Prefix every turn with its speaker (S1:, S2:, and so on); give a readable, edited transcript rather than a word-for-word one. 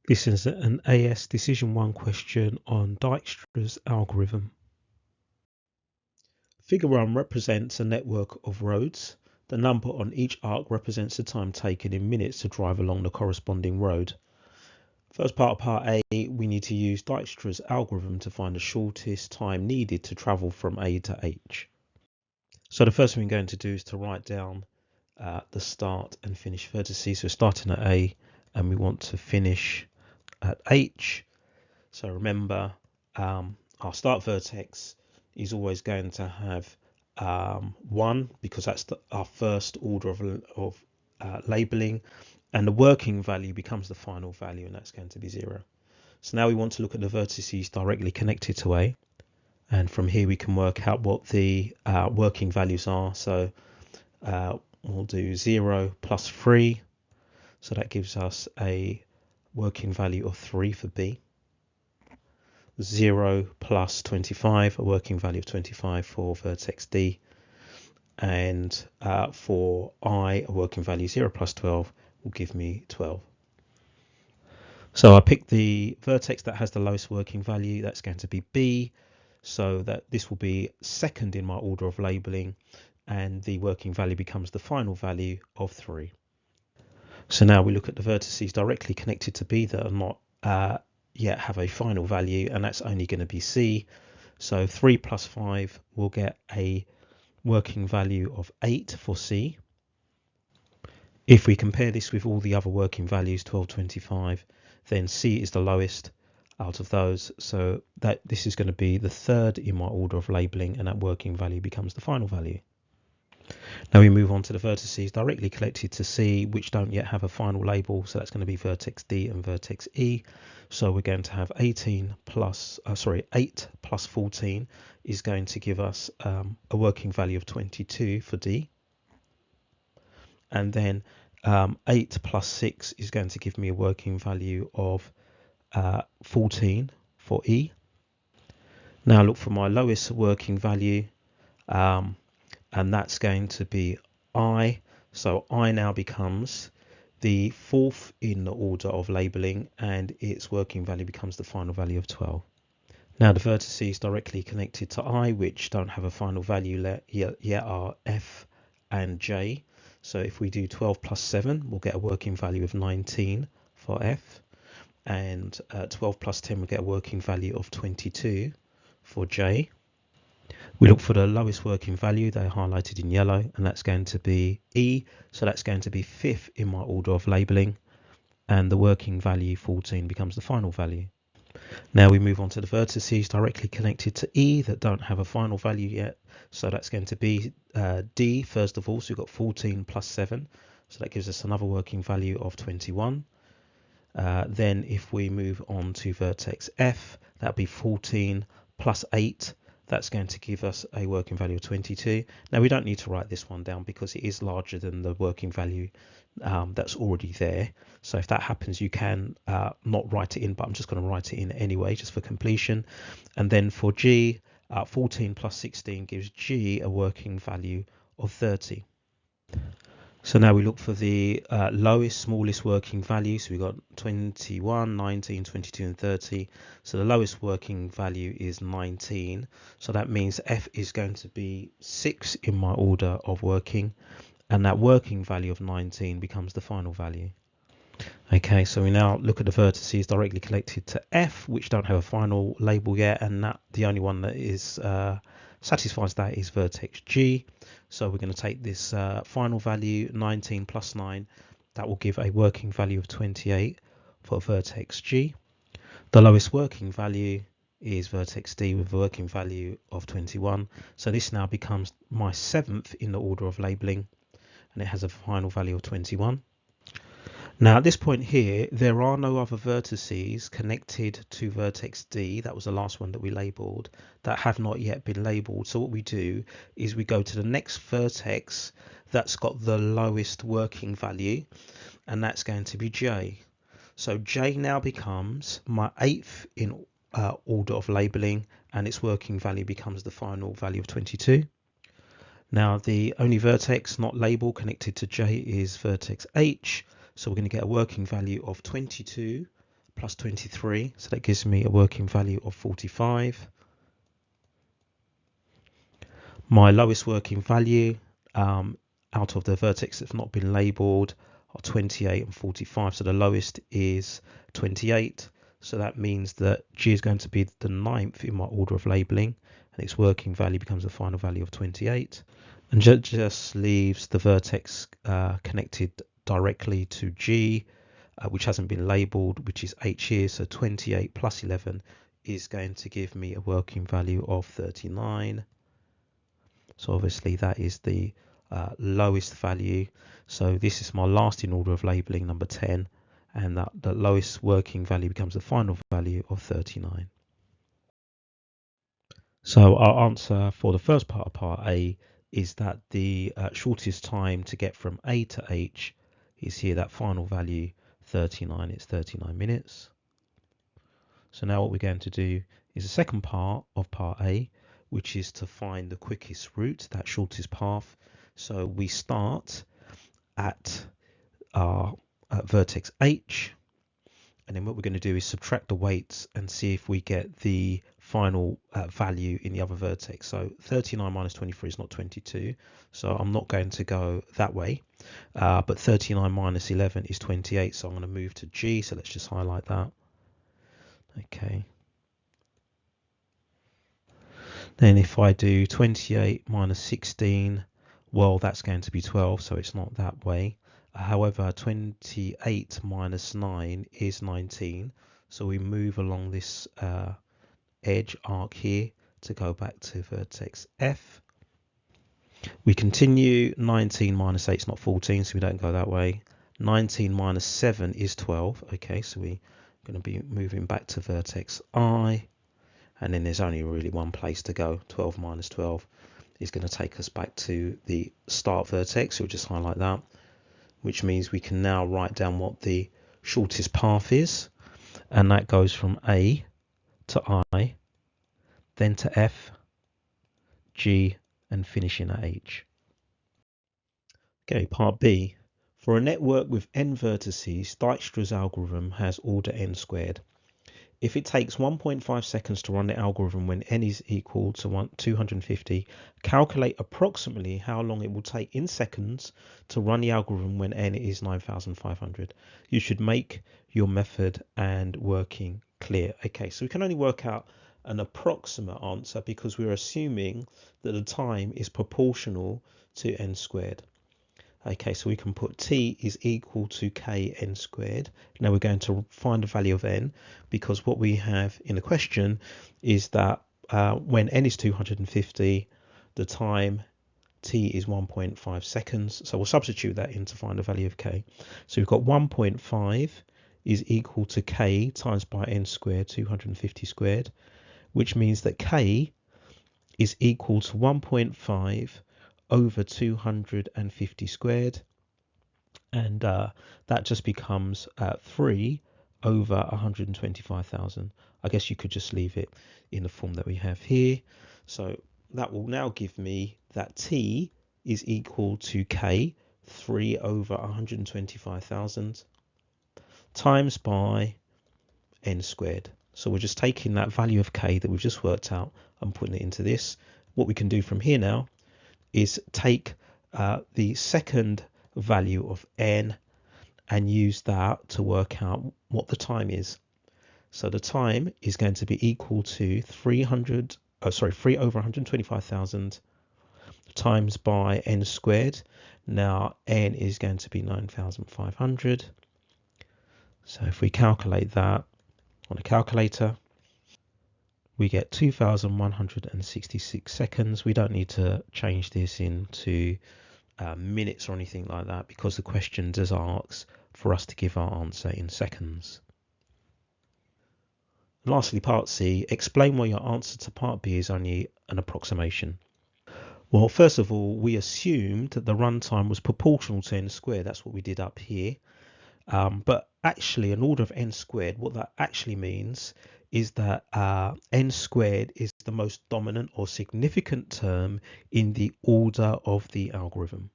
S1: This is an AS Decision 1 question on Dijkstra's algorithm. Figure 1 represents a network of roads. The number on each arc represents the time taken in minutes to drive along the corresponding road. First part of part A, we need to use Dijkstra's algorithm to find the shortest time needed to travel from A to H. So the first thing we're going to do is to write down the start and finish vertices. So starting at A and we want to finish at H. So remember, our start vertex is always going to have 1 because that's our first order of labeling, and the working value becomes the final value, and that's going to be 0. So now we want to look at the vertices directly connected to A, and from here we can work out what the working values are. So we'll do 0 plus 3, so that gives us a working value of 3 for B. 0 plus 25, a working value of 25 for vertex D, and for I, a working value 0 plus 12 will give me 12. So I pick the vertex that has the lowest working value, that's going to be B, so that this will be second in my order of labeling, and the working value becomes the final value of 3. So now we look at the vertices directly connected to B that are not yet have a final value, and that's only going to be C. So 3 plus 5 will get a working value of 8 for C. If we compare this with all the other working values, 12, 25, then C is the lowest out of those, so that this is going to be the third in my order of labeling, and that working value becomes the final value. Now we move on to the vertices directly connected to C, which don't yet have a final label, so that's going to be vertex D and vertex E. So we're going to have 8 plus 14 is going to give us a working value of 22 for D. And then 8 plus 6 is going to give me a working value of 14 for E. Now look for my lowest working value, and that's going to be I. So I now becomes the fourth in the order of labeling, and its working value becomes the final value of 12. Now the vertices directly connected to I, which don't have a final value yet, are F and J. So if we do 12 plus 7, we'll get a working value of 19 for F, and 12 plus 10 will get a working value of 22 for J. We look for the lowest working value, they're highlighted in yellow, and that's going to be E, so that's going to be fifth in my order of labeling, and the working value 14 becomes the final value. Now we move on to the vertices directly connected to E that don't have a final value yet, so that's going to be D first of all, so we've got 14 plus 7, so that gives us another working value of 21. Then if we move on to vertex F, that'll be 14 plus 8, that's going to give us a working value of 22. Now we don't need to write this one down because it is larger than the working value that's already there. So if that happens, you can not write it in, but I'm just going to write it in anyway, just for completion. And then for G, 14 plus 16 gives G a working value of 30. So now we look for the lowest, smallest working value. So we've got 21, 19, 22 and 30. So the lowest working value is 19. So that means F is going to be 6 in my order of working. And that working value of 19 becomes the final value. Okay, so we now look at the vertices directly connected to F, which don't have a final label yet. And that the only one that is satisfies that is vertex G. So we're going to take this final value, 19 plus 9, that will give a working value of 28 for vertex G. The lowest working value is vertex D with a working value of 21. So this now becomes my 7th in the order of labeling, and it has a final value of 21. Now at this point here, there are no other vertices connected to vertex D, that was the last one that we labelled, that have not yet been labelled. So what we do is we go to the next vertex that's got the lowest working value, and that's going to be J. So J now becomes my 8th in order of labelling, and its working value becomes the final value of 22. Now the only vertex not labelled connected to J is vertex H. So we're going to get a working value of 22 plus 23. So that gives me a working value of 45. My lowest working value out of the vertex that's not been labeled are 28 and 45. So the lowest is 28. So that means that G is going to be the 9th in my order of labeling, and its working value becomes the final value of 28. And just leaves the vertex connected directly to G, which hasn't been labeled, which is H here. So 28 plus 11 is going to give me a working value of 39. So obviously that is the lowest value. So this is my last in order of labeling, number 10, and that the lowest working value becomes the final value of 39. So our answer for the first part of part A is that the shortest time to get from A to H is here, that final value 39. It's 39 minutes. So now what we're going to do is the second part of part A, which is to find the quickest route, that shortest path. So we start at our vertex H, and then what we're going to do is subtract the weights and see if we get the final value in the other vertex. So 39 minus 23 is not 22, so I'm not going to go that way. But 39 minus 11 is 28, so I'm going to move to G. So let's just highlight that. Okay. Then if I do 28 minus 16, well, that's going to be 12, so it's not that way. However, 28 minus 9 is 19, so we move along this edge arc here to go back to vertex F. We continue. 19 minus 8 is not 14, so we don't go that way. 19 minus 7 is 12. Okay, so we're going to be moving back to vertex I. And then there's only really one place to go. 12 minus 12 is going to take us back to the start vertex. So we'll just highlight that, which means we can now write down what the shortest path is. And that goes from A to I, then to F, G, and finishing at H. Okay, part B. For a network with n vertices, Dijkstra's algorithm has order n squared. If it takes 1.5 seconds to run the algorithm when n is equal to 250, calculate approximately how long it will take in seconds to run the algorithm when n is 9,500. You should make your method and working clear. Okay, so we can only work out an approximate answer because we're assuming that the time is proportional to n squared. Okay, so we can put t is equal to k n squared. Now we're going to find the value of n, because what we have in the question is that when n is 250, the time t is 1.5 seconds. So we'll substitute that in to find the value of k. So we've got 1.5 is equal to k times by n squared, 250 squared, which means that k is equal to 1.5 over 250 squared, and that just becomes 3 over 125,000. I guess you could just leave it in the form that we have here. So that will now give me that t is equal to k, 3 over 125,000, times by n squared. So we're just taking that value of k that we've just worked out and putting it into this. What we can do from here now is take the second value of n and use that to work out what the time is. So the time is going to be equal to 3 over 125,000 times by n squared. Now n is going to be 9,500. So if we calculate that on a calculator, we get 2,166 seconds. We don't need to change this into minutes or anything like that, because the question does ask for us to give our answer in seconds. And lastly, part C, explain why your answer to part B is only an approximation. Well, first of all, we assumed that the runtime was proportional to n squared. That's what we did up here. But actually, an order of n squared, what that actually means is that n squared is the most dominant or significant term in the order of the algorithm.